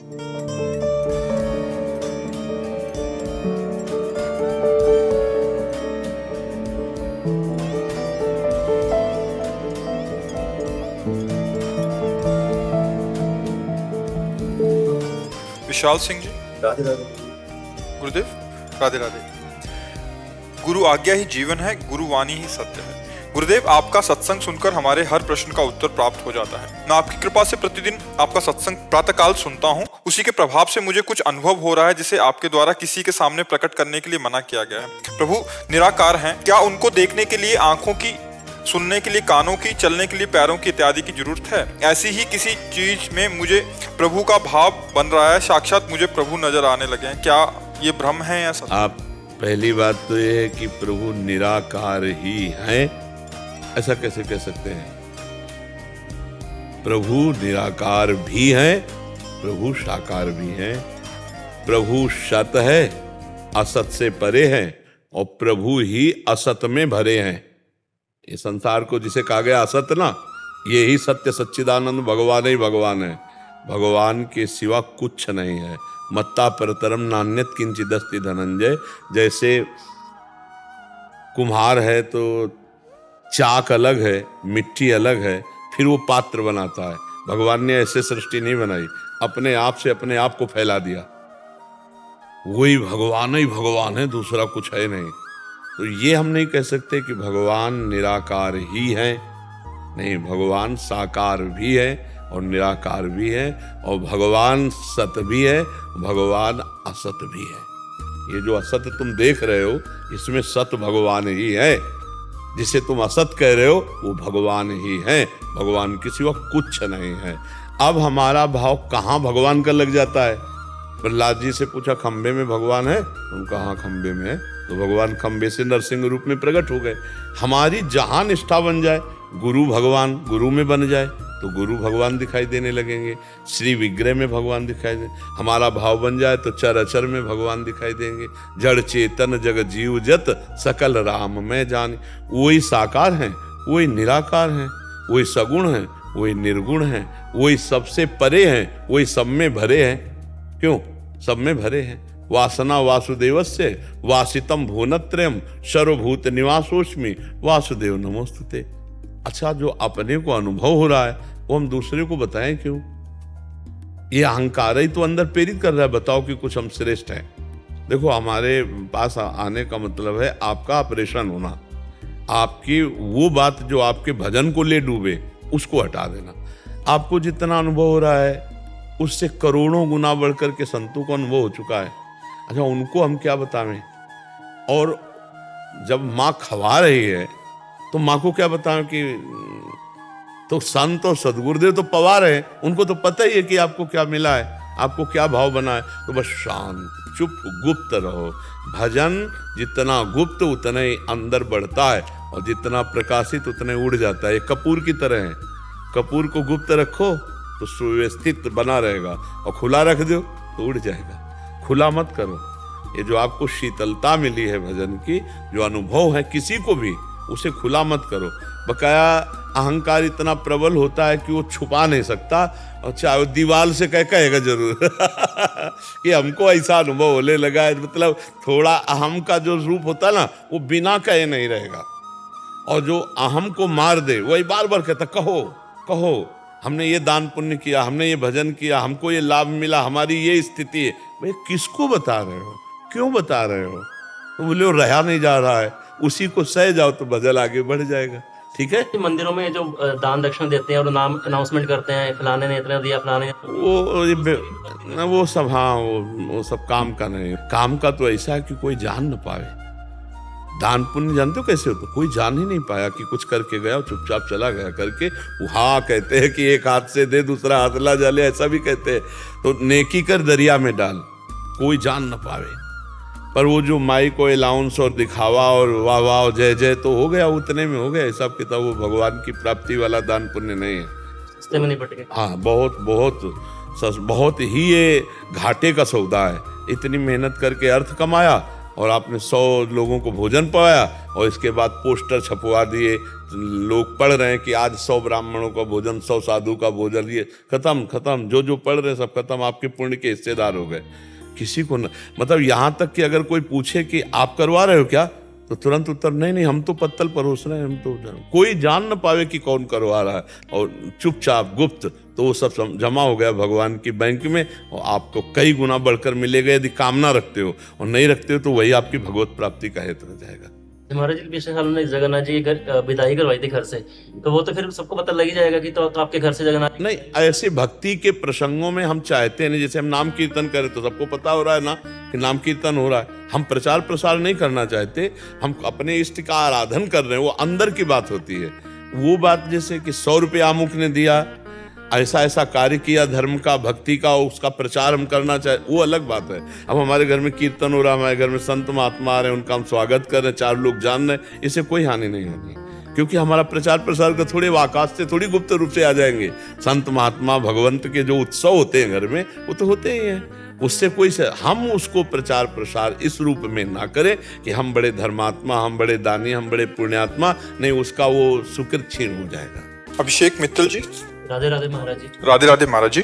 विशाल सिंह जी, राधे राधे। गुरुदेव, राधे राधे। गुरु आज्ञा ही जीवन है, गुरु वाणी ही सत्य है। गुरुदेव, आपका सत्संग सुनकर हमारे हर प्रश्न का उत्तर प्राप्त हो जाता है। मैं आपकी कृपा से प्रतिदिन आपका सत्संग प्रातःकाल सुनता हूँ। उसी के प्रभाव से मुझे कुछ अनुभव हो रहा है जिसे आपके द्वारा किसी के सामने प्रकट करने के लिए मना किया गया है। प्रभु निराकार हैं, क्या उनको देखने के लिए आंखों की, सुनने के लिए कानों की, चलने के लिए पैरों की इत्यादि की जरूरत है? ऐसी ही किसी चीज में मुझे प्रभु का भाव बन रहा है, साक्षात मुझे प्रभु नजर आने लगे हैं। क्या ये भ्रम है या सच? आप पहली बात तो ये है कि प्रभु निराकार ही हैं, ऐसा कैसे कह सकते हैं? प्रभु निराकार भी हैं, प्रभु साकार भी हैं। प्रभु सत है, असत से परे हैं, और प्रभु ही असत में भरे हैं। ये संसार को जिसे कहा गया असत ना, ये ही सत्य सच्चिदानंद भगवान ही भगवान है। भगवान के सिवा कुछ नहीं है। मत्ता परतरम नान्यत किंचिदस्ति धनंजय। जैसे कुम्हार है तो चाक अलग है, मिट्टी अलग है, फिर वो पात्र बनाता है। भगवान ने ऐसे सृष्टि नहीं बनाई, अपने आप से अपने आप को फैला दिया। वही भगवान है, दूसरा कुछ है नहीं। तो ये हम नहीं कह सकते कि भगवान निराकार ही हैं। नहीं, भगवान साकार भी है और निराकार भी है, और भगवान सत भी है, भगवान असत भी है। ये जो असत तुम देख रहे हो, इसमें सत भगवान ही है। जिसे तुम असत कह रहे हो वो भगवान ही है। भगवान के सिवा कुछ नहीं है। अब हमारा भाव कहाँ भगवान का लग जाता है? प्रहलाद जी से पूछा, खंबे में भगवान है? उनका हाँ खंबे में है। तो भगवान खंबे से नरसिंह रूप में प्रकट हो गए। हमारी जहां निष्ठा बन जाए, गुरु भगवान गुरु में बन जाए, तो गुरु भगवान दिखाई देने लगेंगे। श्री विग्रह में भगवान दिखाई दे। हमारा भाव बन जाए तो चर अचर में भगवान दिखाई देंगे। जड़ चेतन जग जीव जत सकल राम में जाने। वही साकार हैं, वही निराकार हैं, वही सगुण हैं, वही निर्गुण हैं, वही सबसे परे हैं, वही सब में भरे हैं। क्यों सब में भरे हैं? वासना वासुदेवस्य वासितम भुवनत्रयम सर्वभूत निवासोस्मि वासुदेव नमोस्तुते। अच्छा, जो अपने को अनुभव हो रहा है वो हम दूसरे को बताएं क्यों? ये अहंकार ही तो अंदर प्रेरित कर रहा है, बताओ कि कुछ हम श्रेष्ठ हैं। देखो, हमारे पास आने का मतलब है आपका ऑपरेशन होना। आपकी वो बात जो आपके भजन को ले डूबे, उसको हटा देना। आपको जितना अनुभव हो रहा है उससे करोड़ों गुना बढ़कर के संतों को अनुभव हो चुका है। अच्छा, उनको हम क्या बतावें? और जब माँ खवा रही है तो माँ को क्या बताएं कि तो संत और सदगुरुदेव तो पवा रहे हैं, उनको तो पता ही है कि आपको क्या मिला है, आपको क्या भाव बना है। तो बस शांत चुप गुप्त रहो। भजन जितना गुप्त उतना ही अंदर बढ़ता है, और जितना प्रकाशित उतना ही उड़ जाता है। ये कपूर की तरह है। कपूर को गुप्त रखो तो सुव्यवस्थित बना रहेगा, और खुला रख दो तो उड़ जाएगा। खुला मत करो। ये जो आपको शीतलता मिली है भजन की, जो अनुभव है किसी को भी, उसे खुला मत करो। बकाया अहंकार इतना प्रबल होता है कि वो छुपा नहीं सकता, और चाहे दीवार से कहेगा जरूर कि हमको ऐसा अनुभव होने लगा है। मतलब थोड़ा अहम का जो रूप होता है ना, वो बिना कहे नहीं रहेगा। और जो अहम को मार दे वही बार बार कहता, कहो कहो, हमने ये दान पुण्य किया, हमने ये भजन किया, हमको ये लाभ मिला, हमारी ये स्थिति है। भाई किसको बता रहे हो, क्यों बता रहे हो? तो बोले रहा नहीं जा रहा है, उसी को सह जाओ तो भजन आगे बढ़ जाएगा। ठीक है। मंदिरों में जो दान दक्षिणा देते हैं और नाम अनाउंसमेंट करते हैं, फलाने ने इतना दिया, फलाने वो सब, हाँ वो सब काम का नहीं। काम का तो ऐसा है कि कोई जान न पावे। दान पुण्य जानते हो कैसे होता? कोई जान ही नहीं पाया कि कुछ करके गया और चुपचाप चला गया करके। हाँ कहते हैं कि एक हाथ से दे दूसरा हाथ ला जाले, ऐसा भी कहते हैं। तो नेकी कर दरिया में डाल, कोई जान न पावे। पर वो जो माई को अलाउंस और दिखावा और वाह वाह जय जय तो हो गया, उतने में हो गया हिसाब किताब। वो भगवान की प्राप्ति वाला दान पुण्य नहीं है। सस्ते में निपट गए। हाँ, बहुत ही ये घाटे का सौदा है। इतनी मेहनत करके अर्थ कमाया और आपने 100 लोगों को भोजन पवाया और इसके बाद पोस्टर छपवा दिए, लोग पढ़ रहे हैं कि आज 100 ब्राह्मणों का भोजन, 100 साधु का भोजन, ये खत्म खत्म, जो पढ़ रहे हैं सब खत्म, आपके पुण्य के हिस्सेदार हो गए। किसी को न, मतलब यहाँ तक कि अगर कोई पूछे कि आप करवा रहे हो क्या, तो तुरंत उत्तर नहीं हम तो पत्तल परोस रहे हैं, हम तो कोई जान न पावे कि कौन करवा रहा है, और चुपचाप गुप्त, तो वो सब जमा हो गया भगवान की बैंक में, और आपको कई गुना बढ़कर मिलेगा यदि कामना रखते हो, और नहीं रखते हो तो वही आपकी भगवत प्राप्ति का हेतु रह जाएगा। महाराज जी पिछले साल उन्होंने जगन्नाथ जी की विदाई करवाई थी घर से, तो वो तो फिर सबको पता लग ही जाएगा कि तो आपके घर से जगन्नाथ नहीं, ऐसे भक्ति के प्रसंगों में हम चाहते हैं, जैसे हम नाम कीर्तन करें तो सबको पता हो रहा है ना कि नाम कीर्तन हो रहा है, हम प्रचार प्रसार नहीं करना चाहते, हम अपने इष्ट का आराधन कर रहे हैं, वो अंदर की बात होती है। वो बात जैसे कि 100 रुपया अमुक ने दिया, ऐसा ऐसा कार्य किया धर्म का, भक्ति का, उसका प्रचार हम करना चाहे, वो अलग बात है। अब हमारे घर में कीर्तन हो रहा है, हमारे घर में संत महात्मा आ रहे हैं, उनका हम स्वागत कर रहे हैं, 4 लोग जान रहे हैं, इससे कोई हानि नहीं होगी, क्योंकि हमारा प्रचार प्रसार का थोड़े आकाश से थोड़ी गुप्त रूप से आ जाएंगे। संत महात्मा भगवंत के जो उत्सव होते हैं घर में, वो तो होते ही हैं, उससे कोई से हम उसको प्रचार प्रसार इस रूप में ना करें कि हम बड़े धर्मात्मा, हम बड़े दानी, हम बड़े पुण्यात्मा, नहीं, उसका वो सुकृत क्षीण हो जाएगा। अभिषेक मित्तल जी, राधे राधे महाराज जी। राधे राधे महाराज जी।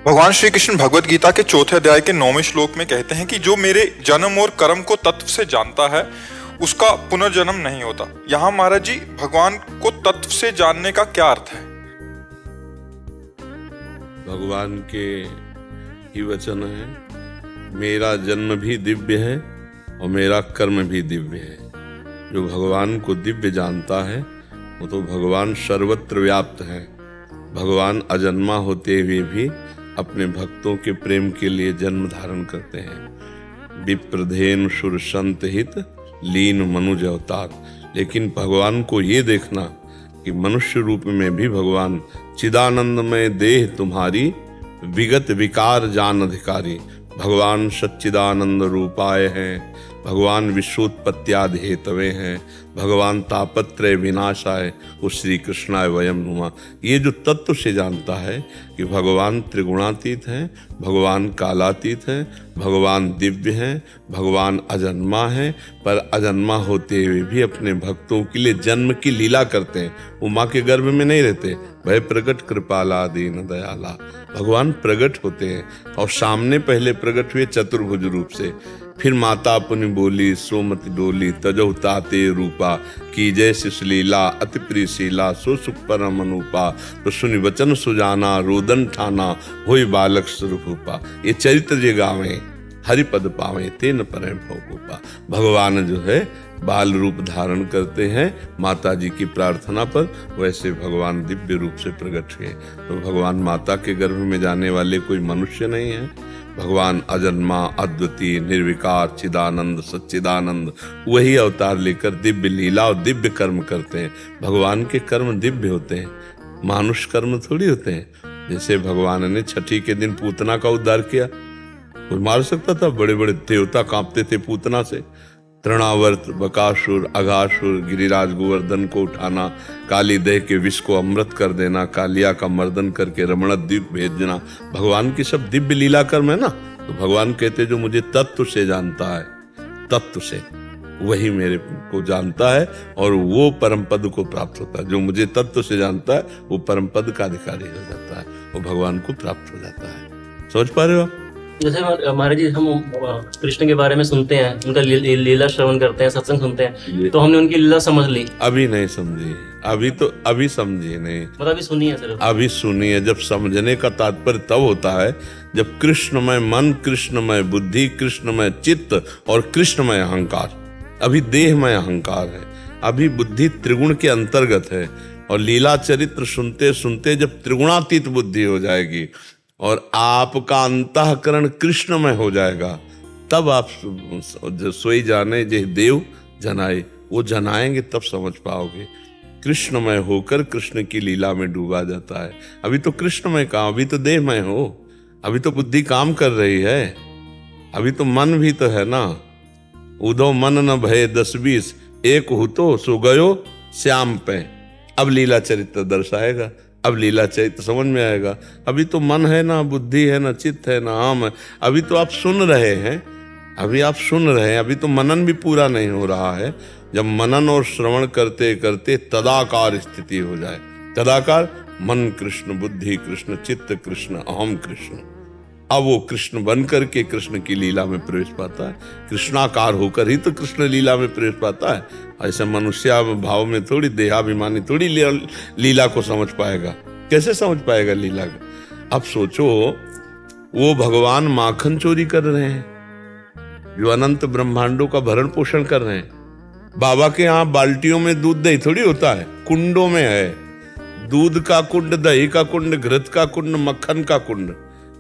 भगवान श्री कृष्ण भगवत गीता के 4थे अध्याय के 9वें श्लोक में कहते हैं कि जो मेरे जन्म और कर्म को तत्व से जानता है उसका पुनर्जन्म नहीं होता। यहाँ महाराज जी भगवान को तत्व से जानने का क्या अर्थ है? भगवान के ही वचन है, मेरा जन्म भी दिव्य है और मेरा कर्म भी दिव्य है। जो भगवान को दिव्य जानता है वो तो भगवान सर्वत्र व्याप्त है। भगवान अजन्मा होते हुए भी अपने भक्तों के प्रेम के लिए जन्म धारण करते हैं। विप्रधेन सुर संत हित लीन मनुज अवतार। लेकिन भगवान को ये देखना कि मनुष्य रूप में भी भगवान चिदानंदमय देह तुम्हारी विगत विकार जान अधिकारी। भगवान सच्चिदानंद रूपाय हैं, भगवान विश्वोत्पत्त्यादि हेतवे हैं, भगवान तापत्रय विनाशाय, वो श्री कृष्णाय वयम नुमा। ये जो तत्व से जानता है कि भगवान त्रिगुणातीत हैं, भगवान कालातीत हैं, भगवान दिव्य हैं, भगवान अजन्मा हैं, पर अजन्मा होते हुए भी अपने भक्तों के लिए जन्म की लीला करते हैं। वो माँ के गर्भ में नहीं रहते। भय प्रगट कृपाला दीन दयाला, भगवान प्रगट होते हैं और सामने पहले प्रगट हुए चतुर्भुज रूप से। फिर माता अपनी बोली सोमति डोली तजहु ताते रूपा, की जय शिशलीला अति प्रियशीला सो सुख परम अनुपा। तो सुनि वचन सुजाना रोदन ठाना होई बालक स्वरूपा। ये चरित्र जे गावे हरिपद पावे तेन परम भवगोपा। भगवान जो है बाल रूप धारण करते हैं माता जी की प्रार्थना पर, वैसे भगवान दिव्य रूप से प्रकट हुए। तो भगवान माता के गर्भ में जाने वाले कोई मनुष्य नहीं है। भगवान अजन्मा अद्वितीय निर्विकार चिदानंद सच्चिदानंद वही अवतार लेकर दिव्य लीला और दिव्य कर्म करते हैं। भगवान के कर्म दिव्य होते हैं, मानुष कर्म थोड़ी होते हैं। जैसे भगवान ने छठी के दिन पूतना का उद्धार किया, कोई मार सकता था? बड़े बड़े देवता कांपते थे पूतना से। तृणावर्त बकासुर अघासुर गिरिराज गोवर्धन को उठाना, काली देह के विष को अमृत कर देना, कालिया का मर्दन करके रमण द्वीप भेजना, भगवान की सब दिव्य लीला कर्म है ना। तो भगवान कहते जो मुझे तत्व से जानता है, तत्व से वही मेरे को जानता है और वो परम पद को प्राप्त होता है। जो मुझे तत्व से जानता है वो परम पद का अधिकारी हो जाता है, वो भगवान को प्राप्त हो जाता है। समझ पा रहे हो आप? जैसे महाराज जी हम कृष्ण के बारे में सुनते हैं, उनका लीला श्रवण करते हैं, सत्संग सुनते हैं, तो हमने उनकी लीला समझ ली। अभी नहीं समझी, अभी समझी नहीं, मतलब अभी सुनी है सिर्फ। अभी सुनी है। जब समझने का तात्पर्य तब होता है जब कृष्णमय मन, कृष्णमय बुद्धि, कृष्णमय चित्त और कृष्णमय अहंकार। अभी देहमय अहंकार है, अभी बुद्धि त्रिगुण के अंतर्गत है। और लीला चरित्र सुनते सुनते जब त्रिगुणातीत बुद्धि हो जाएगी और आपका अंतःकरण कृष्णमय हो जाएगा, तब आप सोई जाने जे देव जनाए, वो जनाएंगे तब समझ पाओगे। कृष्णमय होकर कृष्ण की लीला में डूबा जाता है। अभी तो कृष्णमय कहाँ, अभी तो देहमय हो, अभी तो बुद्धि काम कर रही है, अभी तो मन भी तो है ना। उदो मन न भय 10-20 एक हो तो सो गयो श्याम पे। अब लीला चरित्र दर्शाएगा, अब लीला चरित्र समझ में आएगा। अभी तो मन है ना, बुद्धि है ना, चित्त है ना, आम है। अभी तो आप सुन रहे हैं, अभी आप सुन रहे हैं, अभी तो मनन भी पूरा नहीं हो रहा है। जब मनन और श्रवण करते करते तदाकार स्थिति हो जाए, तदाकार मन कृष्ण, बुद्धि कृष्ण, चित्त कृष्ण, अहम कृष्ण, अब वो कृष्ण बन करके कृष्ण की लीला में प्रवेश पाता है। कृष्णाकार होकर ही तो कृष्ण लीला में प्रवेश पाता है। ऐसे मनुष्य भाव में थोड़ी, देहाभिमानी थोड़ी लीला को समझ पाएगा। कैसे समझ पाएगा लीला को? अब सोचो, वो भगवान माखन चोरी कर रहे हैं, जो अनंत ब्रह्मांडों का भरण पोषण कर रहे हैं। बाबा के यहाँ बाल्टियों में दूध दही थोड़ी होता है, कुंडों में है। दूध का कुंड, दही का कुंड, घृत का कुंड, मक्खन का कुंड।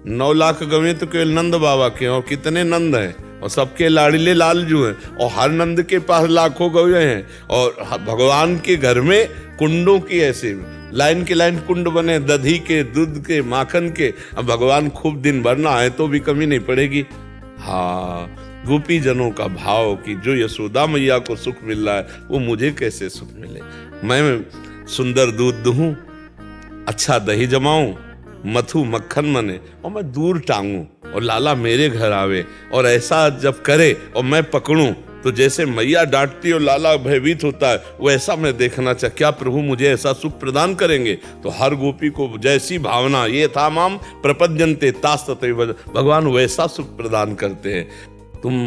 9 लाख गवे तो केवल नंद बाबा के, और कितने नंद हैं, और सबके लाडले लालजू हैं, और हर नंद के पास लाखों गवे हैं। और भगवान के घर में कुंडों की ऐसे लाइन के लाइन कुंड बने, दधी के, दूध के, माखन के। अब भगवान खूब दिन भर ना आए तो भी कमी नहीं पड़ेगी। हाँ, गोपी जनों का भाव कि जो यशोदा मैया को सुख मिल रहा है वो मुझे कैसे सुख मिले। मैं सुंदर दूध दूहूं, अच्छा दही जमाऊं, मथु मक्खन बने, और मैं दूर टांगूं, और लाला मेरे घर आवे, और ऐसा जब करे और मैं पकड़ूं तो जैसे मैया डांटती और लाला भयभीत होता है, वैसा मैं देखना चाह। क्या प्रभु मुझे ऐसा सुख प्रदान करेंगे? तो हर गोपी को जैसी भावना, ये था माम प्रपद्यन्ते तास तथैव, भगवान वैसा सुख प्रदान करते हैं। तुम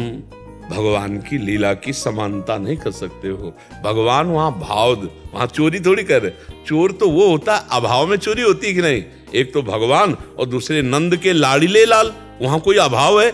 भगवान की लीला की समानता नहीं कर सकते हो। भगवान वहां भाव, वहां चोरी थोड़ी कर रहे। चोर तो वो होता है, अभाव में चोरी होती है कि नहीं? एक तो भगवान और दूसरे नंद के लाड़ीले लाल, वहां कोई अभाव है?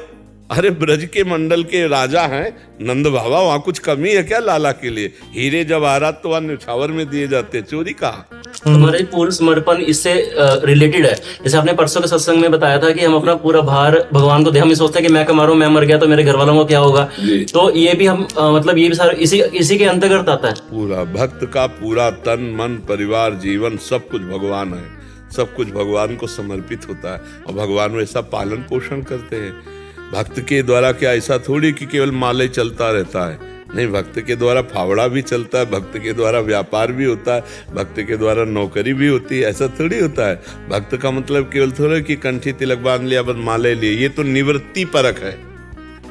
अरे ब्रज के मंडल के राजा हैं नंद बाबा, वहां कुछ कमी है क्या लाला के लिए? हीरे जवाहरात तो वहां न्यौछावर में दिए जाते, चोरी कहाँ? हमारे पूर्ण समर्पण इससे रिलेटेड है। जैसे आपने परसों के सत्संग में बताया था कि हम अपना पूरा भार भगवान को दे। हम ये सोचते हैं कि मैं कमा रहा हूं, मैं मर गया तो मेरे घर वालों को क्या होगा। तो ये भी हम मतलब ये भी सारा इसी के अंतर्गत आता है। पूरा भक्त का पूरा तन मन परिवार जीवन सब कुछ भगवान है, सब कुछ भगवान को समर्पित होता है, और भगवान वैसा पालन पोषण करते हैं। भक्त के द्वारा क्या ऐसा थोड़ी कि केवल माले चलता रहता है? नहीं, भक्त के द्वारा फावड़ा भी चलता है, भक्त के द्वारा व्यापार भी होता है, भक्त के द्वारा नौकरी भी होती है। ऐसा थोड़ी होता है। भक्त का मतलब केवल थोड़ा कि कंठी तिलक बांध लिया बस माले लिए, ये तो निवृत्ति परक है।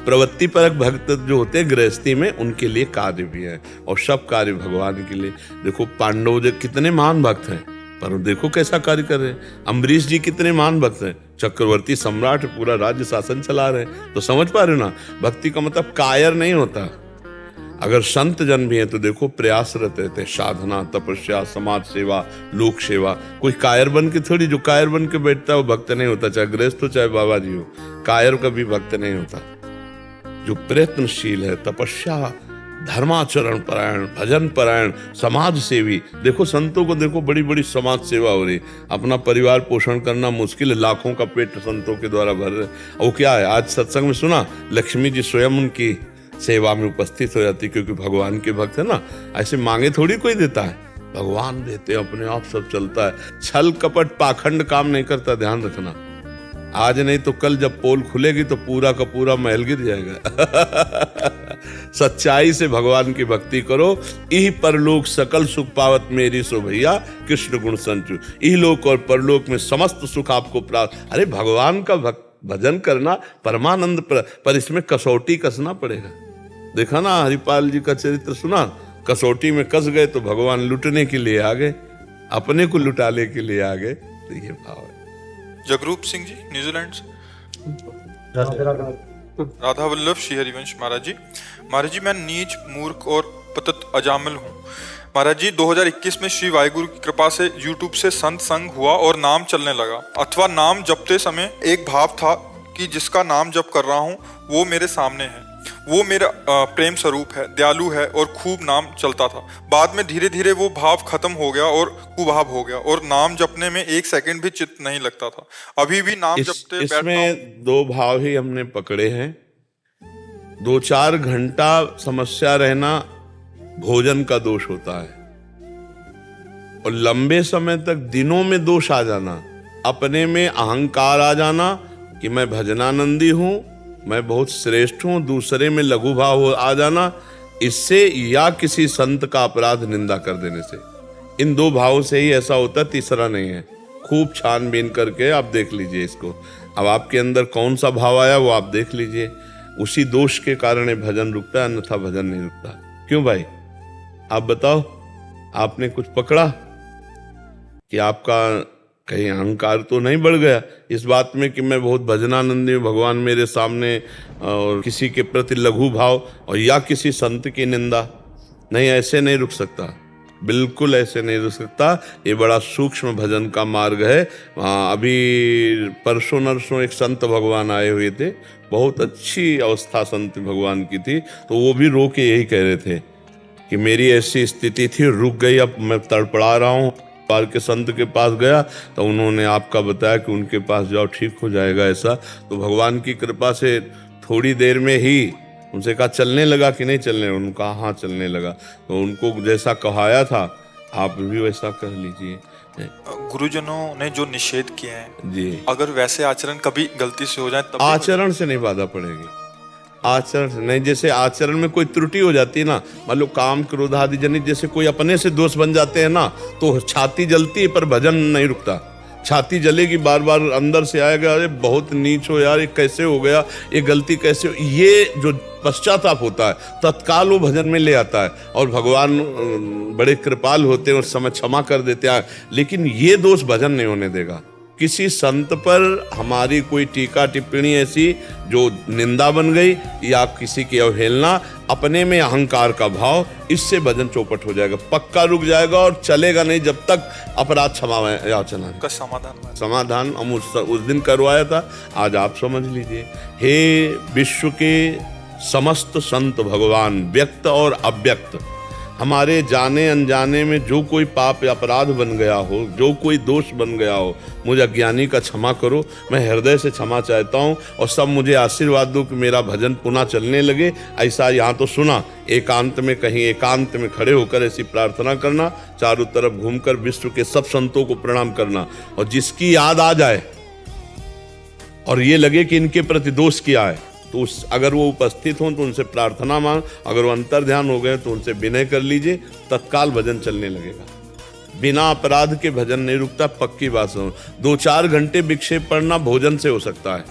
प्रवृत्ति परक भक्त जो होते हैं गृहस्थी में, उनके लिए कार्य भी है, और सब कार्य भगवान के लिए। देखो पांडव जो कितने महान भक्त हैं, पर देखो कैसा कार्य कर रहे हैं। अम्बरीश जी कितने महान भक्त हैं, चक्रवर्ती सम्राट, पूरा राज्य शासन चला रहे हैं। तो समझ पा रहे हो ना, भक्ति का मतलब कायर नहीं होता। अगर संत जन भी हैं तो देखो प्रयासरत रहते हैं, साधना, तपस्या, समाज सेवा, लोक सेवा। कोई कायर बन के थोड़ी, जो कायर बन के बैठता है वो भक्त नहीं होता, चाहे गृहस्थ हो चाहे बाबा जी हो। कायर कभी भक्त नहीं होता। जो प्रयत्नशील है, तपस्या, धर्माचरण परायण, भजन परायण, समाज सेवी। देखो संतों को देखो, बड़ी बड़ी समाज सेवा हो रही। अपना परिवार पोषण करना मुश्किल है, लाखों का पेट संतों के द्वारा भर रहे। वो क्या है, आज सत्संग में सुना, लक्ष्मी जी स्वयं उनकी सेवा में उपस्थित हो जाती, क्योंकि भगवान के भक्त है ना। ऐसे मांगे थोड़ी कोई देता है, भगवान देते, अपने आप सब चलता है। छल कपट पाखंड काम नहीं करता, ध्यान रखना। आज नहीं तो कल जब पोल खुलेगी तो पूरा का पूरा महल गिर जाएगा। सच्चाई से भगवान की भक्ति करो, इह परलोक सकल सुख पावत मेरी सो भैया कृष्ण गुण संचु। इह लोक और परलोक में समस्त सुख आपको प्राप्त। अरे भगवान का भजन करना परमानंद, पर इसमें कसौटी कसना पड़ेगा। देखा ना हरिपाल जी का चरित्र सुना, कसौटी में कस गए तो भगवान लुटने के लिए आ गए, अपने को लुटाने के लिए आ गए। तो ये भाव है। जगरूप सिंह जी न्यूजीलैंड से। राधा वल्लभ श्री हरिवंश महाराज जी, मैं नीच मूर्ख और पतित अजामिल हूँ। महाराज जी 2021 में श्री वाहिगुरु की कृपा से YouTube से संत संग हुआ और नाम चलने लगा, अथवा नाम जपते समय एक भाव था कि जिसका नाम जप कर रहा हूँ वो मेरे सामने है, वो मेरा प्रेम स्वरूप है, दयालु है, और खूब नाम चलता था। बाद में धीरे धीरे वो भाव खत्म हो गया और कुभाव हो गया, और नाम जपने में 1 सेकंड भी चित्त नहीं लगता था। अभी भी नाम जपते इसमें 2 भाव ही हमने पकड़े हैं। 2-4 घंटा समस्या रहना भोजन का दोष होता है, और लंबे समय तक दिनों में दोष आ जाना, अपने में अहंकार आ जाना कि मैं भजनानंदी हूं, मैं बहुत श्रेष्ठ हूं, दूसरे में लघु भाव आ जाना, इससे या किसी संत का अपराध निंदा कर देने से। इन 2 भावों से ही ऐसा होता, तीसरा नहीं है। खूब छानबीन करके आप देख लीजिए इसको। अब आपके अंदर कौन सा भाव आया वो आप देख लीजिए। उसी दोष के कारण ये भजन रुकता है, अन्यथा भजन नहीं रुकता। क्यों भाई, आप बताओ, आपने कुछ पकड़ा कि आपका कहीं अहंकार तो नहीं बढ़ गया इस बात में कि मैं बहुत भजनानंदी हूँ, भगवान मेरे सामने, और किसी के प्रति लघु भाव और या किसी संत की निंदा? नहीं, ऐसे नहीं रुक सकता, बिल्कुल ऐसे नहीं रुक सकता। ये बड़ा सूक्ष्म भजन का मार्ग है। अभी परसों नरसों एक संत भगवान आए हुए थे, बहुत अच्छी अवस्था संत भगवान की थी, तो वो भी रो के यही कह रहे थे कि मेरी ऐसी स्थिति थी, रुक गई, अब मैं तड़पड़ा रहा हूँ। पाल के संत के पास गया तो उन्होंने आपका बताया कि उनके पास जाओ, ठीक हो जाएगा। ऐसा तो भगवान की कृपा से थोड़ी देर में ही उनसे कहा चलने लगा कि नहीं चलने, उन्होंने कहा हाँ चलने लगा। तो उनको जैसा कहाया था आप भी वैसा कर लीजिए। गुरुजनों ने जो निषेध किए हैं जी, अगर वैसे आचरण कभी गलती से हो जाए तब आचरण से नहीं बाधा पड़ेगी, आचरण से नहीं। जैसे आचरण में कोई त्रुटि हो जाती है ना, मान लो काम क्रोध आदि जनित जैसे कोई अपने से दोष बन जाते हैं ना, तो छाती जलती है पर भजन नहीं रुकता। छाती जलेगी, बार बार अंदर से आएगा, अरे बहुत नीच हो यार, ये कैसे हो गया, ये गलती कैसे हो, ये जो पश्चाताप होता है तत्काल वो भजन में ले आता है। और भगवान बड़े कृपाल होते हैं, उस समय क्षमा कर देते हैं, लेकिन ये दोष भजन नहीं होने देगा। किसी संत पर हमारी कोई टीका टिप्पणी ऐसी जो निंदा बन गई या किसी की अवहेलना, अपने में अहंकार का भाव, इससे भजन चौपट हो जाएगा, पक्का रुक जाएगा और चलेगा नहीं जब तक अपराध क्षमा याचना का समाधान हम उस दिन करवाया था, आज आप समझ लीजिए। हे विश्व के समस्त संत भगवान, व्यक्त और अव्यक्त, हमारे जाने अनजाने में जो कोई पाप या अपराध बन गया हो, जो कोई दोष बन गया हो, मुझे अज्ञानी का क्षमा करो। मैं हृदय से क्षमा चाहता हूँ और सब मुझे आशीर्वाद दो कि मेरा भजन पुनः चलने लगे। ऐसा यहाँ तो सुना, एकांत में कहीं एकांत में खड़े होकर ऐसी प्रार्थना करना, चारों तरफ घूमकर विश्व के सब संतों को प्रणाम करना, और जिसकी याद आ जाए और ये लगे कि इनके प्रति दोष किया है तो अगर वो उपस्थित हों तो उनसे प्रार्थना मांग, अगर वो अंतर ध्यान हो गए तो उनसे विनय कर लीजिए, तत्काल भजन चलने लगेगा। बिना अपराध के भजन नहीं रुकता, पक्की बात सुनो। 2-4 घंटे विक्षेप पड़ना भोजन से हो सकता है,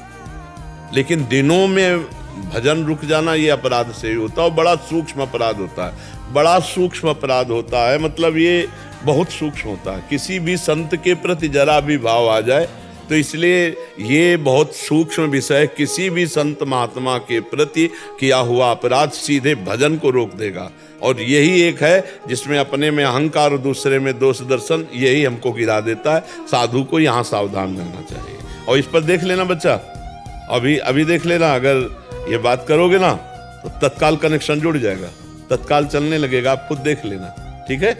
लेकिन दिनों में भजन रुक जाना ये अपराध से ही होता है, और बड़ा सूक्ष्म अपराध होता है, बड़ा सूक्ष्म अपराध होता है, मतलब ये बहुत सूक्ष्म होता है। किसी भी संत के प्रति जरा भी भाव आ जाए तो इसलिए ये बहुत सूक्ष्म विषय, किसी भी संत महात्मा के प्रति किया हुआ अपराध सीधे भजन को रोक देगा। और यही एक है जिसमें अपने में अहंकार और दूसरे में दोष दर्शन, यही हमको गिरा देता है। साधु को यहाँ सावधान रहना चाहिए। और इस पर देख लेना बच्चा, अभी देख लेना, अगर ये बात करोगे ना तो तत्काल कनेक्शन जुड़ जाएगा, तत्काल चलने लगेगा, आप खुद देख लेना, ठीक है।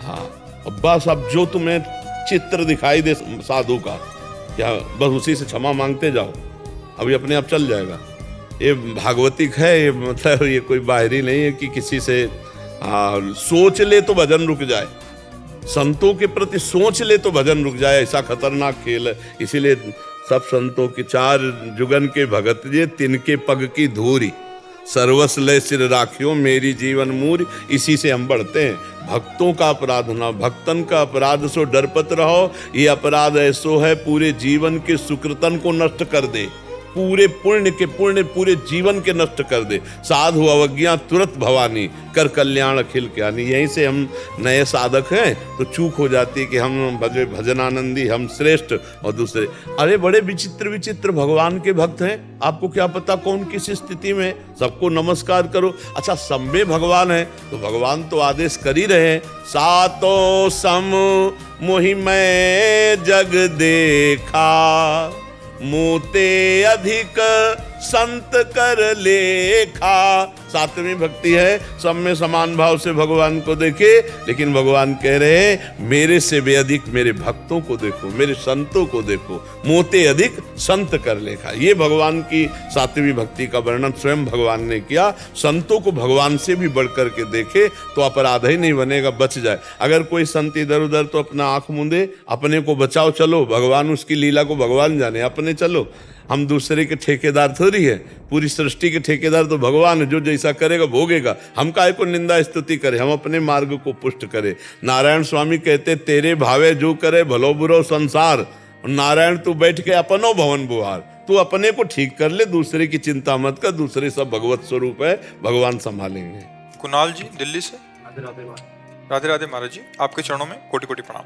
हाँ, अब बस अब जो तुम्हें चित्र दिखाई दे साधु का, क्या बस उसी से क्षमा मांगते जाओ, अभी अपने आप चल जाएगा। ये भागवतिक है, ये मतलब ये कोई बाहरी नहीं है कि किसी से सोच ले तो भजन रुक जाए, संतों के प्रति सोच ले तो भजन रुक जाए, ऐसा खतरनाक खेल है। इसीलिए सब संतों की 4 जुगन के भगत जे, तिनके पग की धूरी, सर्वस लय सिर राखियो मेरी जीवन मूरी। इसी से हम बढ़ते हैं। भक्तों का अपराध ना, भक्तन का अपराध सो डरपत रहो, ये अपराध ऐसो है पूरे जीवन के सुकृतन को नष्ट कर दे, पूरे पुण्य पूरे जीवन के नष्ट कर दे। साधु अवज्ञा तुरंत भवानी, कर कल्याण अखिल ज्ञानी। यहीं से हम नए साधक हैं तो चूक हो जाती है कि हम भजनानंदी, हम श्रेष्ठ, और दूसरे अरे बड़े विचित्र विचित्र भगवान के भक्त हैं, आपको क्या पता कौन किस स्थिति में। सबको नमस्कार करो। अच्छा, संबे भगवान है तो भगवान तो आदेश कर ही रहे हैं, सातो सम मोहि मैं जग देखा, मोते अधिक संत कर लेखा। 7वीं भक्ति है, सब में समान भाव से भगवान को देखे, लेकिन भगवान कह रहे हैं मेरे से भी अधिक मेरे भक्तों को देखो, मेरे संतों को देखो, मोते अधिक संत कर लेखा। ये भगवान की 7वीं भक्ति का वर्णन स्वयं भगवान ने किया। संतों को भगवान से भी बढ़कर के देखे तो अपराध ही नहीं बनेगा, बच जाए। अगर कोई संत इधर उधर तो अपना आंख मूंदे, अपने को बचाओ, चलो भगवान उसकी लीला को भगवान जाने, अपने चलो। हम दूसरे के ठेकेदार थोड़ी है, पूरी सृष्टि के ठेकेदार तो भगवान है, जो जैसा करेगा भोगेगा। हम काहे को निंदा स्तुति करें, हम अपने मार्ग को पुष्ट करें। नारायण स्वामी कहते तेरे भावे जो करे भलो बुरो संसार, और नारायण तू बैठ के अपनो भवन बुहार, तू अपने को ठीक कर ले, दूसरे की चिंता मत कर, दूसरे सब भगवत स्वरूप है, भगवान संभालेंगे। कुणाल जी दिल्ली से। राधे राधे महाराज जी, आपके चरणों में कोटि कोटि प्रणाम।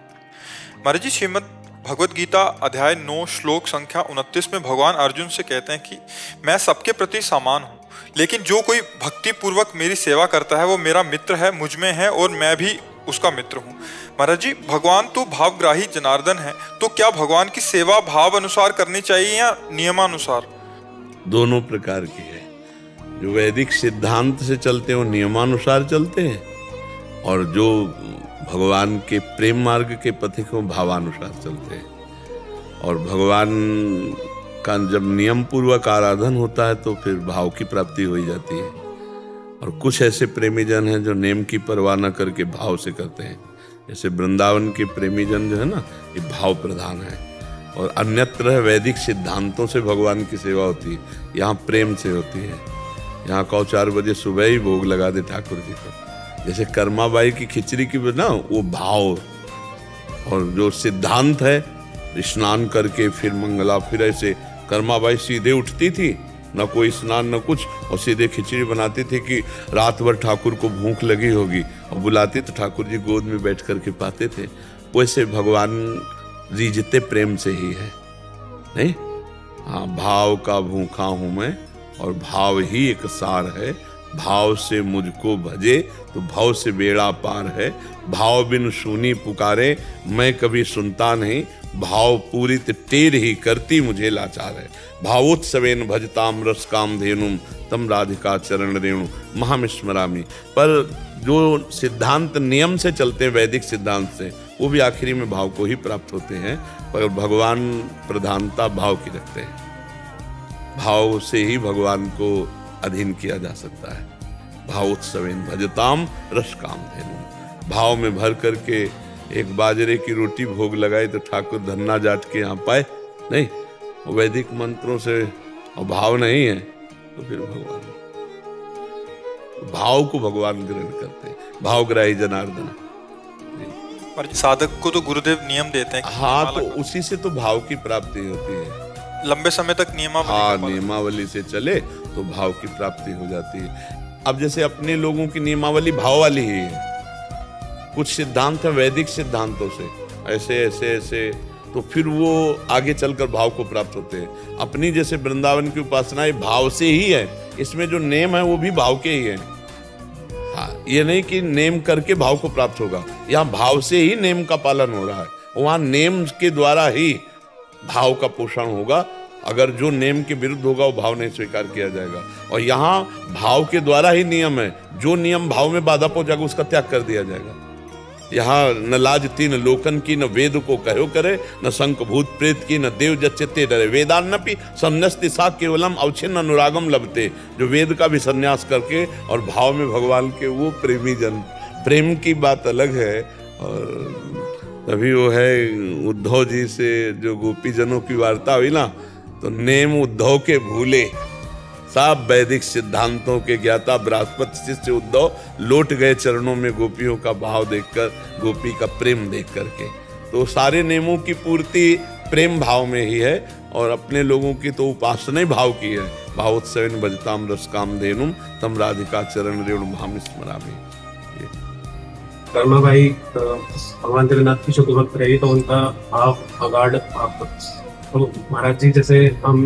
महाराज जी, श्रीमद् भगवत गीता अध्याय 9 श्लोक संख्या 29 में भगवान अर्जुन से कहते हैं कि मैं सबके प्रति समान हूँ, लेकिन जो कोई भक्ति पूर्वक मेरी सेवा करता है वो मेरा मित्र है, मुझ में है और मैं भी उसका मित्र हूँ। महाराज जी, भगवान तो भावग्राही जनार्दन है, तो क्या भगवान की सेवा भाव अनुसार करनी चाहिए या नियमानुसार? दोनों प्रकार की है। जो वैदिक सिद्धांत से चलते हैं वो नियमानुसार चलते हैं, और जो भगवान के प्रेम मार्ग के पथिक वो भावानुसार चलते हैं। और भगवान का जब नियम पूर्वक आराधन होता है तो फिर भाव की प्राप्ति हो ही जाती है। और कुछ ऐसे प्रेमी जन हैं जो नेम की परवाह न करके भाव से करते हैं, जैसे वृंदावन के प्रेमी जन जो है ना, ये भाव प्रधान है। और अन्यत्र वैदिक सिद्धांतों से भगवान की सेवा होती है, यहाँ प्रेम से होती है। यहाँ कहो 4 बजे सुबह ही भोग लगा दे ठाकुर जी को, जैसे कर्माबाई की खिचड़ी की ना, वो भाव। और जो सिद्धांत है, स्नान करके फिर मंगला, फिर ऐसे कर्माबाई सीधे उठती थी, न कोई स्नान न कुछ, और सीधे खिचड़ी बनाती थी कि रात भर ठाकुर को भूख लगी होगी, और बुलाती तो ठाकुर जी गोद में बैठ करके पाते थे। वैसे भगवान रीझते प्रेम से ही है, नहीं? हाँ, भाव का भूखा हूं मैं, और भाव ही एक सार है। भाव से मुझको भजे तो भाव से बेड़ा पार है। भाव बिन सुनी पुकारे मैं कभी सुनता नहीं, भाव पूरित टेर ही करती मुझे लाचार है। भावोत्सवेन भजताम रस काम धेनुम तम राधिका चरण रेणु महाम स्मरामि। पर जो सिद्धांत नियम से चलते हैं, वैदिक सिद्धांत से, वो भी आखिरी में भाव को ही प्राप्त होते हैं। पर भगवान प्रधानता भाव की रखते हैं, भाव से ही भगवान को अधीन किया जा सकता है। भावोत्सवेन भजताम रस काम धेनुम। भाव में भर करके एक बाजरे की रोटी भोग लगाए तो ठाकुर धन्ना जाट के यहाँ पाए, नहीं? वैदिक मंत्रों से और भाव नहीं है तो फिर भगवान, भाव को भगवान ग्रहण करते हैं। भावग्राही जनार्दन। पर साधक को तो गुरुदेव नियम देते हैं। हाँ, तो उसी से तो भाव की प्राप्ति होती है। लंबे समय तक नियमावली, हाँ, नियमावली से चले तो भाव की प्राप्ति हो जाती है। अब जैसे अपने लोगों की नियमावली भाव वाली ही है। कुछ सिद्धांत है वैदिक सिद्धांतों से, ऐसे ऐसे ऐसे, तो फिर वो आगे चलकर भाव को प्राप्त होते हैं। अपनी जैसे वृंदावन की उपासना ये भाव से ही है, इसमें जो नेम है वो भी भाव के ही है। हाँ, ये नहीं कि नेम करके भाव को प्राप्त होगा, यहाँ भाव से ही नेम का पालन हो रहा है। वहाँ नेम के द्वारा ही भाव का पोषण होगा। अगर जो नेम के विरुद्ध होगा वो भाव नहीं स्वीकार किया जाएगा। और यहाँ भाव के द्वारा ही नियम है, जो नियम भाव में बाधा पहुंचाएगा उसका त्याग कर दिया जाएगा। यहाँ न लाज तीन लोकन की, न वेद को कहो करे, न शंख भूत प्रेत की, न देव जच्चते डरे। वेदान्नपि संन्यस्ति सा केवलम अवच्छिन्न अनुरागम लभते। जो वेद का भी संन्यास करके और भाव में भगवान के, वो प्रेमी जन। प्रेम की बात अलग है। और तभी वो है उद्धव जी से जो गोपी जनों की वार्ता हुई ना, तो नेम उद्धव के भूले, सब वैदिक सिद्धांतों के ज्ञाता बृहस्पति शिष्य उद्धव लौट गए चरणों में गोपियों का भाव देखकर, गोपी का प्रेम देख करके। तो सारे नियमों की पूर्ति प्रेम भाव में ही है। और अपने लोगों की तो उपासना ही भाव की है। भावोत्सवेन भजताम रस काम धेनुम तम राधिका चरण रेणु महाम स्मरामि। कर्मा भाई भगवान जगन्नाथ की शुक्र भक्त रही, तो उनका भाव अगाढ़ आप, तो महाराज जी जैसे हम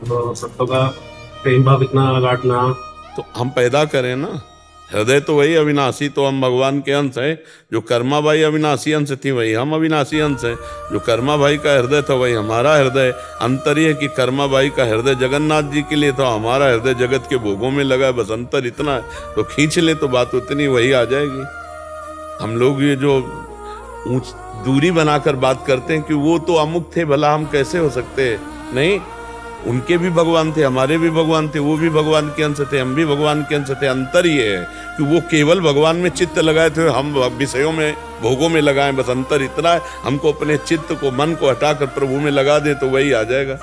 भक्तों का प्रेम भाव इतना अगाढ़ ना, तो हम पैदा करें ना। हृदय तो वही अविनाशी, तो हम भगवान के अंश है। जो कर्माबाई अविनाशी अंश थी वही हम अविनाशी अंश है। जो कर्माबाई का हृदय था वही हमारा हृदय। अंतर ये कि कर्माबाई का हृदय जगन्नाथ जी के लिए था, हमारा हृदय जगत के भोगों में लगा है। बस अंतर इतना है। तो खींच ले तो बात उतनी वही आ जाएगी। हम लोग ये जो दूरी बनाकर बात करते हैं कि वो तो अमुक थे, भला हम कैसे हो सकते हैं? नहीं, उनके भी भगवान थे, हमारे भी भगवान थे, वो भी भगवान के अंश थे, हम भी भगवान के अंश थे। अंतर ये है कि वो केवल भगवान में चित्त लगाए थे, हम विषयों में, भोगों में लगाएं। बस अंतर इतना है, हमको अपने चित्त को, मन को हटाकर प्रभु में लगा दे तो वही आ जाएगा,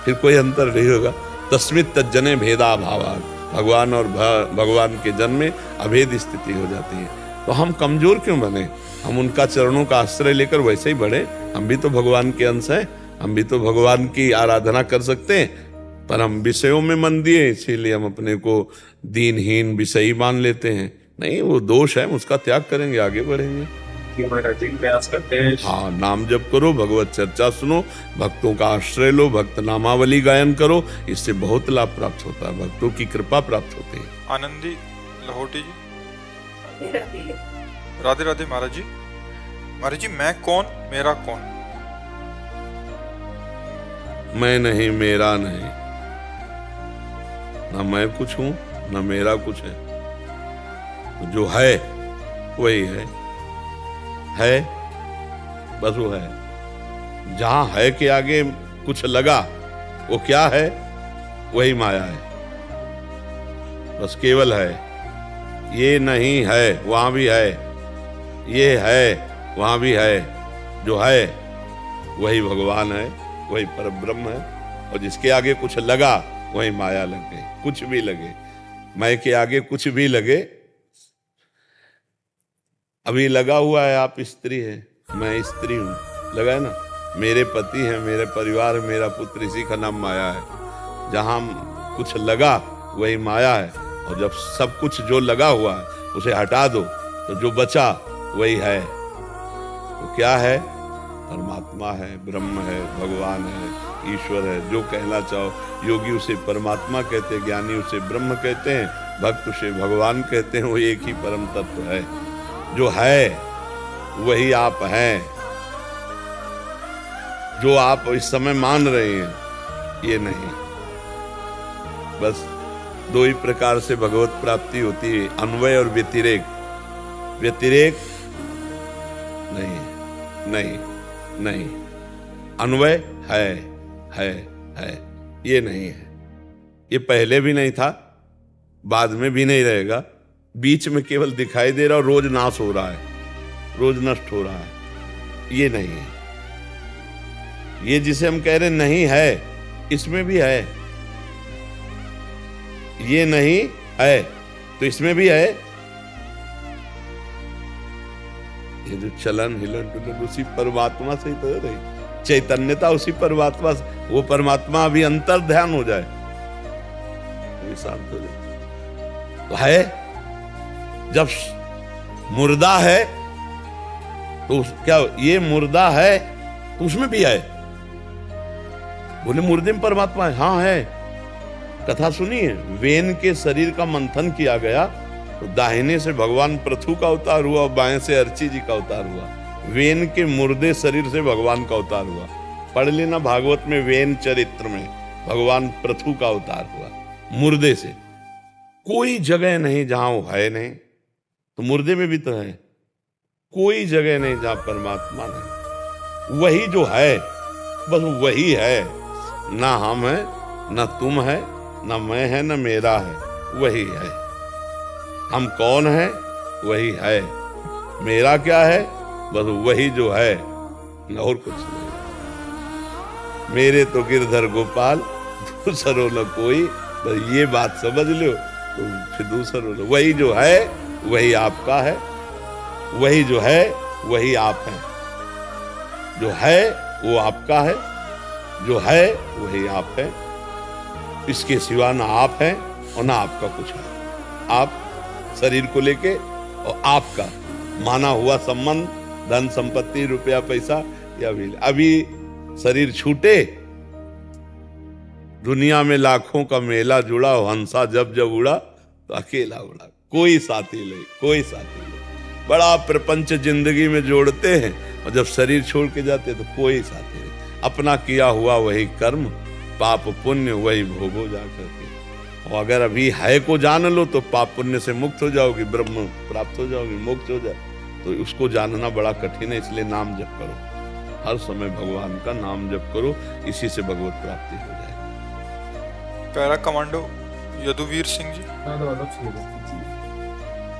फिर कोई अंतर नहीं होगा। तस्मित् तज्जने भेदा भावा, भगवान और भगवान के जन में अभेद स्थिति हो जाती है। तो हम कमजोर क्यों बने? हम उनका चरणों का आश्रय लेकर वैसे ही बढ़े। हम भी तो भगवान के अंश हैं। हम भी तो भगवान की आराधना कर सकते हैं, पर हम विषयों में मन दिए, इसीलिए हम अपने को दीनहीन विषयी मान लेते हैं। नहीं, वो दोष है, हम उसका त्याग करेंगे, आगे बढ़ेंगे। कि महाराज जी प्रयास करते हैं। हाँ, नाम जप करो, भगवत चर्चा सुनो, भक्तों का आश्रय लो, भक्त नामावली गायन करो, इससे बहुत लाभ प्राप्त होता है, भक्तों की कृपा प्राप्त होती है। आनंदी लहोटी जी। राधे राधे महाराज जी। महाराज जी, मैं कौन, मेरा कौन? मैं नहीं, मेरा नहीं, ना मैं कुछ हूं ना मेरा कुछ है, तो जो है वही है, बस वो है। जहां है के आगे कुछ लगा, वो क्या है? वही माया है, बस केवल है। ये नहीं है, वहां भी है, ये है, वहां भी है। जो है वही भगवान है, वही परब्रह्म है, और जिसके आगे कुछ लगा वही माया लग गई। कुछ भी लगे, मैं के आगे कुछ भी लगे, अभी लगा हुआ है आप स्त्री है, मैं स्त्री हूं, लगा है ना, मेरे पति है, मेरे परिवार है, मेरा पुत्र, इसी का नाम माया है। जहां कुछ लगा वही माया है, और जब सब कुछ जो लगा हुआ है उसे हटा दो तो जो बचा वही है। तो क्या है? परमात्मा है, ब्रह्म है, भगवान है, ईश्वर है, जो कहना चाहो। योगी उसे परमात्मा कहते हैं, ज्ञानी उसे ब्रह्म कहते हैं, भक्त उसे भगवान कहते हैं। वो एक ही परम तत्व है। जो है वही आप हैं, जो आप इस समय मान रहे हैं ये नहीं। बस दो ही प्रकार से भगवत प्राप्ति होती है, अन्वय और व्यतिरेक। व्यतिरेक नहीं, अन्वय है, ये नहीं है। ये पहले भी नहीं था, बाद में भी नहीं रहेगा, बीच में केवल दिखाई दे रहा और रोज नाश हो रहा है, रोज नष्ट हो रहा है। ये नहीं है। ये जिसे हम कह रहे नहीं है, इसमें भी है। ये नहीं है तो इसमें भी है। ये जो चलन हिलन डुलन उसी परमात्मा से ही तो रही, चैतन्यता उसी परमात्मा से। वो परमात्मा अभी अंतर ध्यान हो जाए, शांत हो जाए तो है। जब मुर्दा है तो क्या ये मुर्दा है तो उसमें भी है। बोले मुर्दे में परमात्मा है, हाँ है। कथा सुनिए, वेन के शरीर का मंथन किया गया तो दाहिने से भगवान पृथु का अवतार हुआ और बाएं से अर्ची जी का अवतार हुआ। वेन के मुर्दे शरीर से भगवान का अवतार हुआ। पढ़ लेना भागवत में, वेन चरित्र में भगवान पृथु का अवतार हुआ मुर्दे से। कोई जगह नहीं जहां वो है नहीं, तो मुर्दे में भी तो है। कोई जगह नहीं जहां परमात्मा नहीं। वही जो है, बस वही है। ना हम है, ना तुम है, ना मैं है, ना मेरा है, वही है। हम कौन है? वही है। मेरा क्या है? बस वही जो है, और कुछ नहीं। मेरे तो गिरधर गोपाल, दूसरो न कोई। बस ये बात समझ लो तो फिर दूसरो न। वही जो है वही आपका है, वही जो है वही आप हैं। जो है वो आपका है, जो है वही आप है। इसके सिवा ना आप हैं और ना आपका कुछ है। आप शरीर को लेके और आपका माना हुआ संबंध, धन संपत्ति, रुपया पैसा, या भी अभी शरीर छूटे, दुनिया में लाखों का मेला जुड़ा, हंसा जब जब उड़ा तो अकेला उड़ा। कोई साथी नहीं, कोई साथी नहीं। बड़ा प्रपंच जिंदगी में जोड़ते हैं और जब शरीर छोड़ के जाते तो कोई साथी नहीं। अपना किया हुआ वही कर्म, पाप पुण्य वही भोगो जाकर के। और अगर अभी है को जान लो तो पाप पुण्य से मुक्त हो जाओगी, ब्रह्म प्राप्त हो जाओगी, मुक्त हो जाए। तो उसको जानना बड़ा कठिन है, इसलिए नाम जप करो। हर समय भगवान का नाम जप करो, इसी से भगवत प्राप्ति हो जाएगी। Para commando Yaduveer Singh ji.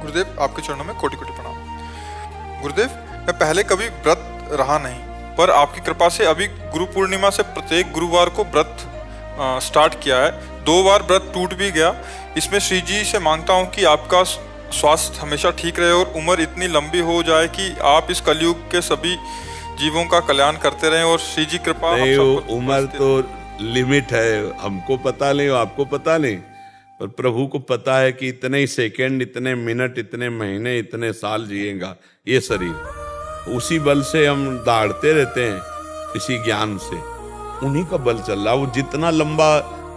गुरुदेव, आपके चरणों में कोटि कोटि प्रणाम। गुरुदेव, मैं पहले कभी व्रत रहा नहीं, पर आपकी कृपा से अभी गुरु पूर्णिमा से प्रत्येक गुरुवार को व्रत स्टार्ट किया है। 2 बार व्रत टूट भी गया। इसमें श्री जी से मांगता हूं कि आपका स्वास्थ्य हमेशा ठीक रहे और उम्र इतनी लंबी हो जाए कि आप इस कलयुग के सभी जीवों का कल्याण करते रहें और श्री जी कृपा नहीं, हम वो सब पर उम्र बरसते तो लिमिट है, हमको पता नहीं, आपको पता नहीं, पर प्रभु को पता है कि इतने ही सेकंड, इतने मिनट, इतने महीने, इतने साल जिएगा ये शरीर। उसी बल से हम दाढ़ते रहते हैं, इसी ज्ञान से उन्हीं का बल चल रहा है। वो जितना लंबा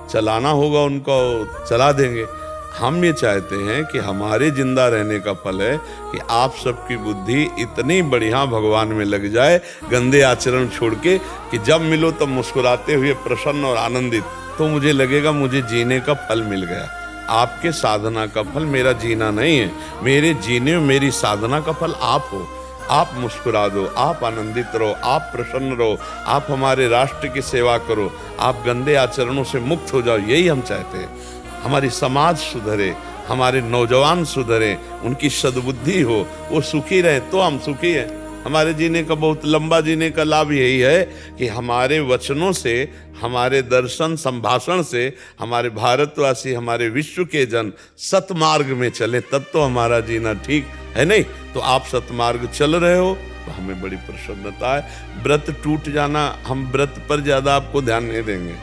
चलाना होगा उनको चला देंगे। हम ये चाहते हैं कि हमारे जिंदा रहने का फल है कि आप सबकी बुद्धि इतनी बढ़िया भगवान में लग जाए, गंदे आचरण छोड़ के, कि जब मिलो तब मुस्कुराते हुए प्रसन्न और आनंदित, तो मुझे लगेगा मुझे जीने का फल मिल गया। आपके साधना का फल मेरा जीना नहीं है, मेरे जीने मेरी साधना का फल आप हो। आप मुस्कुरा दो, आप आनंदित रहो, आप प्रसन्न रहो, आप हमारे राष्ट्र की सेवा करो, आप गंदे आचरणों से मुक्त हो जाओ, यही हम चाहते हैं। हमारी समाज सुधरे, हमारे नौजवान सुधरे, उनकी सद्बुद्धि हो, वो सुखी रहे तो हम सुखी हैं। हमारे जीने का, बहुत लंबा जीने का लाभ यही है कि हमारे वचनों से, हमारे दर्शन संभाषण से हमारे भारतवासी, हमारे विश्व के जन सतमार्ग में चले, तब तो हमारा जीना ठीक है। नहीं तो आप सतमार्ग चल रहे हो तो हमें बड़ी प्रसन्नता है। व्रत टूट जाना, हम व्रत पर ज्यादा आपको ध्यान नहीं देंगे,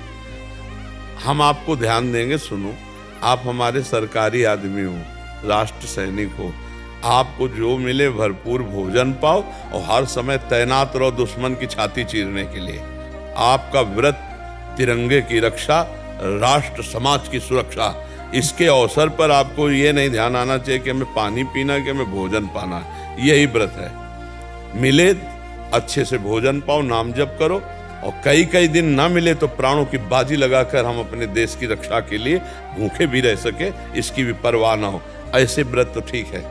हम आपको ध्यान देंगे। सुनो, आप हमारे सरकारी आदमी हो, राष्ट्र सैनिक हो, आपको जो मिले भरपूर भोजन पाओ और हर समय तैनात रहो दुश्मन की छाती चीरने के लिए। आपका व्रत तिरंगे की रक्षा, राष्ट्र समाज की सुरक्षा, इसके अवसर पर आपको ये नहीं ध्यान आना चाहिए कि हमें पानी पीना है, कि हमें भोजन पाना है। यही व्रत है। मिले अच्छे से भोजन पाओ, नाम जप करो, और कई कई दिन ना मिले तो प्राणों की बाजी लगाकर हम अपने देश की रक्षा के लिए भूखे भी रह सके, इसकी भी परवाह ना हो। ऐसे व्रत तो ठीक है,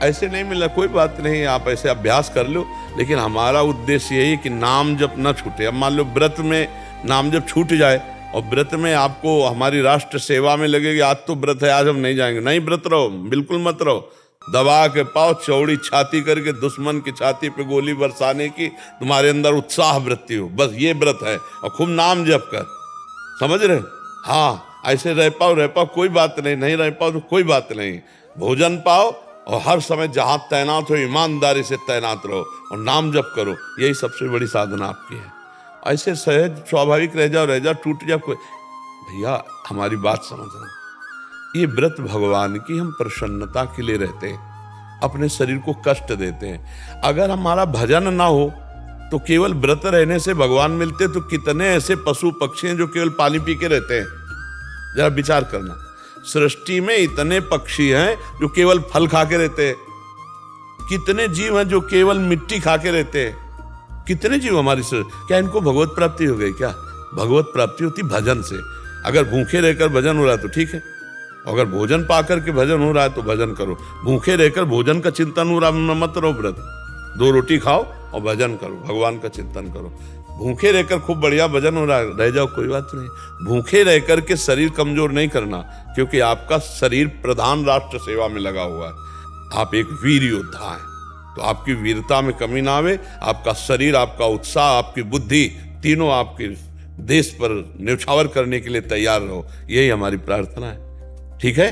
ऐसे नहीं मिला कोई बात नहीं, आप ऐसे अभ्यास कर लो, लेकिन हमारा उद्देश्य यही है कि नाम जप न छूटे। अब मान लो व्रत में नाम जप छूट जाए और व्रत में आपको हमारी राष्ट्र सेवा में लगेगी, आज तो व्रत है, आज हम नहीं जाएंगे, नहीं व्रत रहो, बिल्कुल मत रहो। दबा के पाओ, चौड़ी छाती करके दुश्मन की छाती पे गोली बरसाने की तुम्हारे अंदर उत्साह वृत्ति हो, बस ये व्रत है। और खूब नाम जप कर, समझ रहे? हाँ, ऐसे रह पाओ, कोई बात नहीं, नहीं रह पाओ तो कोई बात नहीं, भोजन पाओ और हर समय जहां तैनात हो ईमानदारी से तैनात रहो और नाम जप करो, यही सबसे बड़ी साधना आपकी है। ऐसे सहज स्वाभाविक रह जाओ, टूट जाओ, कोई भैया हमारी बात समझना। ये व्रत भगवान की हम प्रसन्नता के लिए रहते हैं, अपने शरीर को कष्ट देते हैं। अगर हमारा भजन ना हो तो केवल व्रत रहने से भगवान मिलते, तो कितने ऐसे पशु पक्षी हैं जो केवल पानी पी के रहते हैं। जरा विचार करना, सृष्टि में इतने पक्षी हैं जो केवल फल खा के रहते हैं, कितने जीव हैं जो केवल मिट्टी खा के रहते हैं, कितने जीव हमारी क्या इनको भगवत प्राप्ति हो गई? क्या भगवत प्राप्ति होती भजन से। अगर भूखे रहकर भजन हो रहा है तो ठीक है, अगर भोजन पा करके भजन हो रहा है तो भजन करो। भूखे रहकर भोजन का चिंतन हो रहा मत रहो, व्रत 2 रोटी खाओ और भजन करो, भगवान का चिंतन करो। भूखे रहकर खूब बढ़िया भजन हो रहा है, रह जाओ, कोई बात नहीं। भूखे रहकर के शरीर कमजोर नहीं करना, क्योंकि आपका शरीर प्रधान राष्ट्र सेवा में लगा हुआ है। आप एक वीर योद्धा हैं, तो आपकी वीरता में कमी ना आवे। आपका शरीर, आपका उत्साह, आपकी बुद्धि, तीनों आपके देश पर न्यौछावर करने के लिए तैयार रहो, यही हमारी प्रार्थना है। ठीक है?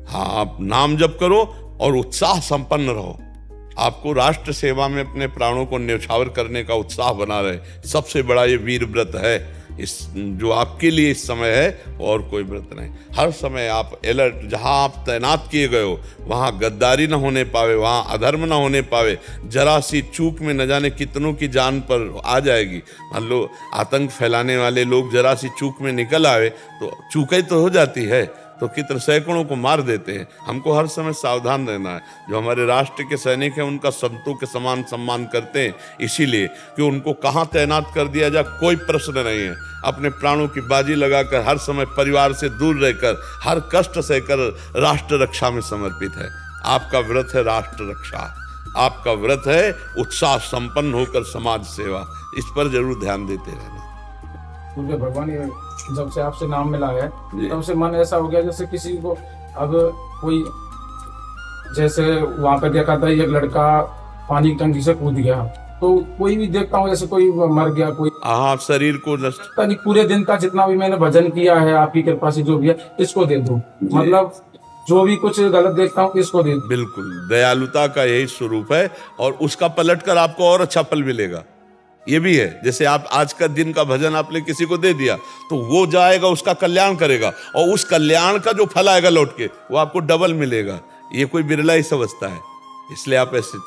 हाँ, आप नाम जप करो और उत्साह संपन्न रहो। आपको राष्ट्र सेवा में अपने प्राणों को न्यौछावर करने का उत्साह बना रहे, सबसे बड़ा ये वीर व्रत है, इस जो आपके लिए इस समय है, और कोई व्रत नहीं। हर समय आप अलर्ट, जहां आप तैनात किए गए हो वहां गद्दारी न होने पावे, वहां अधर्म न होने पावे। जरा सी चूक में न जाने कितनों की जान पर आ जाएगी। मान लो आतंक फैलाने वाले लोग जरा सी चूक में निकल आवे तो चूक तो हो जाती है, तो कितने सैकड़ों को मार देते हैं। हमको हर समय सावधान रहना है। जो हमारे राष्ट्र के सैनिक हैं उनका संतों के समान सम्मान करते हैं, इसीलिए कि उनको कहाँ तैनात कर दिया जाए कोई प्रश्न नहीं है। अपने प्राणों की बाजी लगाकर, हर समय परिवार से दूर रहकर, हर कष्ट सहकर राष्ट्र रक्षा में समर्पित है। आपका व्रत है राष्ट्र रक्षा, आपका व्रत है उत्साह संपन्न होकर समाज सेवा। इस पर जरूर ध्यान देते रहना। क्योंकि भगवान ये जब से आपसे नाम मिला है तब से मन ऐसा हो गया जैसे किसी को, अब कोई जैसे वहां पे देखा था एक लड़का पानी की टंकी से कूद गया, तो कोई भी देखता हूँ जैसे कोई मर गया, कोई आप शरीर को नष्ट नहीं, पूरे दिन का जितना भी मैंने भजन किया है आपकी कृपा से जो भी है इसको दे दो, मतलब जो भी कुछ गलत देखता हूँ इसको दे दो। बिल्कुल, दयालुता का यही स्वरूप है और उसका पलट कर आपको और अच्छा फल मिलेगा। ये भी है। जैसे आप आज का दिन का भजन आपने किसी को दे दिया तो वो जाएगा, उसका कल्याण करेगा, और उस कल्याण का जो फल आएगा लौट के वो आपको डबल मिलेगा। ये कोई बिरला ही समझता है, इसलिए आप ऐसे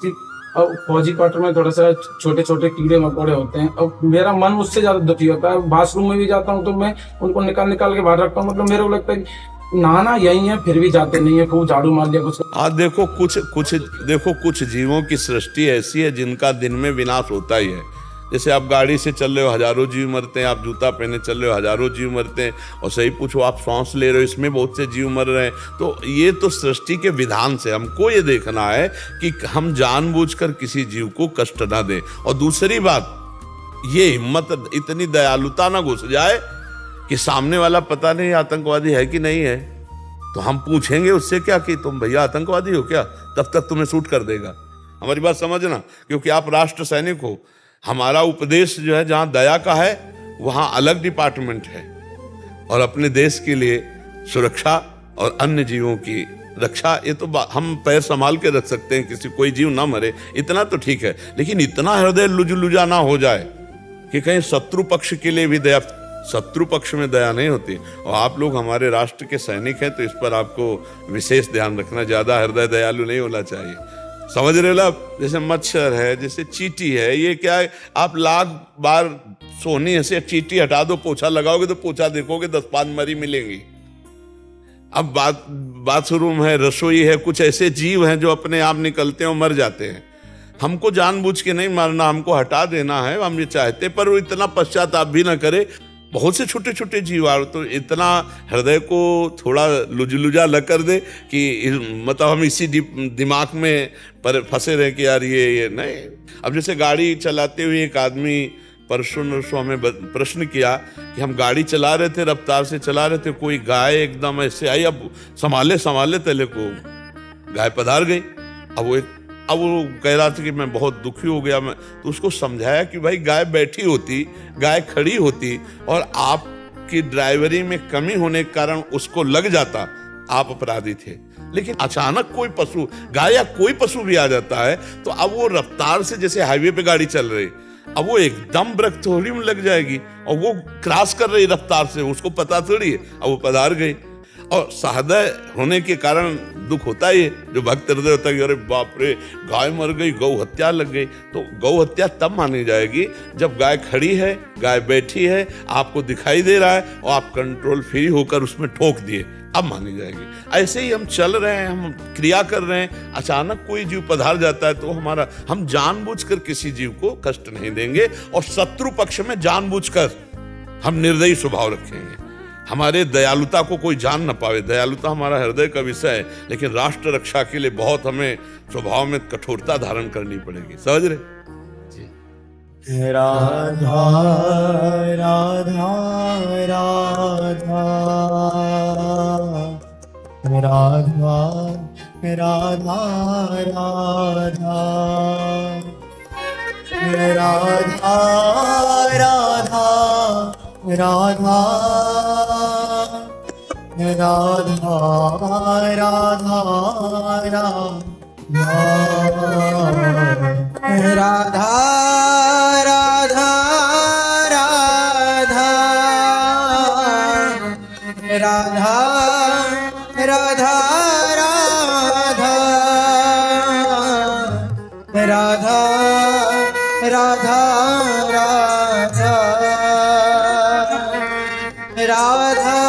जी। अब फौजी क्वार्टर में थोड़ा सा छोटे छोटे कीड़े मकोड़े होते हैं, अब मेरा मन उससे ज्यादा दुखी होता है। वॉशरूम में भी जाता हूँ तो मैं उनको निकाल निकाल के बाहर रखता हूँ, मतलब मेरे को लगता है कि नहाना यही है, फिर भी जाते नहीं है, खूब झाड़ू मार लिया कुछ। हाँ देखो, कुछ जीवों की सृष्टि ऐसी है जिनका दिन में विनाश होता ही है। जैसे आप गाड़ी से चल रहे हो, हजारों जीव मरते हैं, आप जूता पहने चल रहे हो, हजारों जीव मरते हैं, और सही पूछो आप सांस ले रहे हो, इसमें बहुत से जीव मर रहे हैं। तो ये तो सृष्टि के विधान से हमको ये देखना है कि हम जानबूझकर किसी जीव को कष्ट ना दें। और दूसरी बात, ये हिम्मत, इतनी दयालुता ना घुस जाए कि सामने वाला पता नहीं आतंकवादी है कि नहीं है, तो हम पूछेंगे उससे क्या कि तुम भैया आतंकवादी हो क्या, तब तक तुम्हें शूट कर देगा। हमारी बात समझना, क्योंकि आप राष्ट्र सैनिक हो। हमारा उपदेश जो है, जहाँ दया का है वहाँ अलग डिपार्टमेंट है, और अपने देश के लिए सुरक्षा और अन्य जीवों की रक्षा, ये तो हम पैर संभाल के रख सकते हैं, किसी कोई जीव ना मरे, इतना तो ठीक है। लेकिन इतना हृदय लुजा ना हो जाए कि कहीं शत्रु पक्ष के लिए भी दया, शत्रु पक्ष में दया नहीं होती। और आप लोग हमारे राष्ट्र के सैनिक हैं, तो इस पर आपको विशेष ध्यान रखना, ज्यादा हृदय दयालु नहीं होना चाहिए। समझ रहे हो आप? जैसे मच्छर है, जैसे चींटी है, ये क्या है, आप लाख बार सोनी से चींटी हटा दो, पोछा लगाओगे तो पोछा देखोगे 10-5 मरी मिलेंगी। अब बाथरूम है, रसोई है, कुछ ऐसे जीव हैं जो अपने आप निकलते हैं और मर जाते हैं। हमको जानबूझ के नहीं मारना, हमको हटा देना है, हम ये चाहते, पर वो इतना पश्चाताप भी ना करे। बहुत से छोटे छोटे जीव आ, तो इतना हृदय को थोड़ा लुजा न कर दे कि मतलब हम इसी दिमाग में पर फंसे रहे कि यार ये नहीं। अब जैसे गाड़ी चलाते हुए एक आदमी परसों हमें प्रश्न किया कि हम गाड़ी चला रहे थे, रफ्तार से चला रहे थे, कोई गाय एकदम ऐसे आई, अब संभाले तले को गाय पधार गई। अब वो कह रहा था कि मैं बहुत दुखी हो गया। मैं तो उसको समझाया कि भाई गाय बैठी होती, गाय खड़ी होती, और आपकी ड्राइवरी में कमी होने के कारण उसको लग जाता, आप अपराधी थे। लेकिन अचानक कोई पशु, गाय या कोई पशु भी आ जाता है, तो अब वो रफ्तार से, जैसे हाईवे पे गाड़ी चल रही, अब वो एकदम ब्रेक थोड़ी में लग जाएगी, और वो क्रॉस कर रही रफ्तार से, उसको पता थोड़ी है, अब वो पधार गई। और सहृदय होने के कारण दुख होता ही है, जो भक्त हृदय होता है कि अरे बाप रे गाय मर गई, गौ हत्या लग गई। तो गौ हत्या तब मानी जाएगी जब गाय खड़ी है, गाय बैठी है, आपको दिखाई दे रहा है, और आप कंट्रोल फ्री होकर उसमें ठोक दिए, अब मानी जाएगी। ऐसे ही हम चल रहे हैं, हम क्रिया कर रहे हैं, अचानक कोई जीव पधार जाता है, तो हम जानबूझकर किसी जीव को कष्ट नहीं देंगे, और शत्रु पक्ष में जानबूझकर हम निर्दयी स्वभाव रखेंगे। हमारे दयालुता को कोई जान न पावे, दयालुता हमारा हृदय का विषय है, लेकिन राष्ट्र रक्षा के लिए बहुत हमें स्वभाव में कठोरता धारण करनी पड़ेगी। समझ रहे? राधा राधा राधा राधा राधा राधा राधा राधा राधा राधा राधा राधा राधा राधा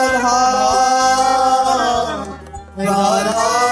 राधा राधा